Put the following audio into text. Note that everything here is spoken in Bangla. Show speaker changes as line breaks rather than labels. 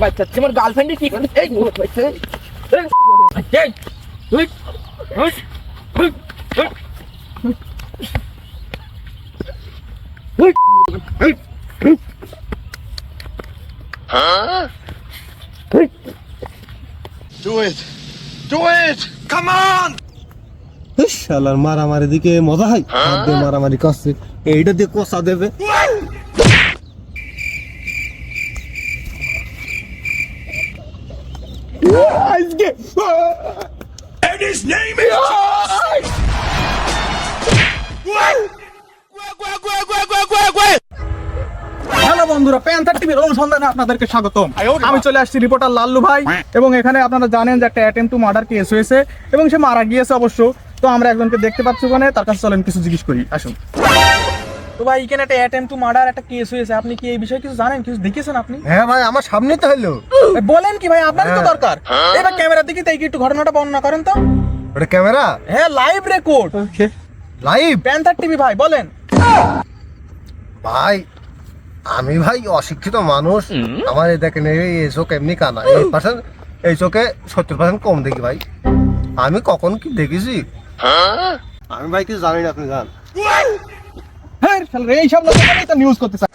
বাচ্চা তোমার গার্লফ্রেন্ডে কি করে এই বাচ্চা
Do it! Do it! Come on!
শালার মারামারি দিকে মজা হয়, হাত দিয়ে মারামারি করছে, এইটা দিয়ে কষা দেবে। আজকে
And his name is
hello বন্ধুরা, প্যান্থার টিভির অনুসন্ধানে আপনাদেরকে স্বাগতম। আমি চলে আসছি রিপোর্টার লাল্লু ভাই, এবং এখানে আপনারা জানেন যে একটা অ্যাটেম্প টু মার্ডার কেস হয়েছে এবং সে মারা গিয়েছে অবশ্য। তো আমরা একজনকে দেখতে পাচ্ছি ওখানে, তার কাছে চলেন কিছু জিজ্ঞেস করি, আসুন। তো ভাই, এখানে একটা অ্যাটেম্প টু মার্ডার একটা কেস হয়েছে, আপনি কি এই বিষয়ে কিছু জানেন, কিছু দেখেছেন আপনি?
হ্যাঁ ভাই, আমার সামনে তো হলো।
বলেন কি ভাই, আপনারই তো দরকার। এবার ক্যামেরার দিকে তাই একটু ঘটনাটা বর্ণনা করেন তো।
ওটা ক্যামেরা
হ্যাঁ, live record,
live.
Panther TV ভাই, বলেন।
ভাই আমি ভাই অশিক্ষিত মানুষ, আমার এই দেখেন এই চোখ এমনি কানা, এই চোখে 70% কম দেখি ভাই। আমি কখন কি দেখেছি আমি ভাই কিছু জানি না, আপনি জান।
হ্যাঁ, এইসব লোক নিউজ করতে চায়।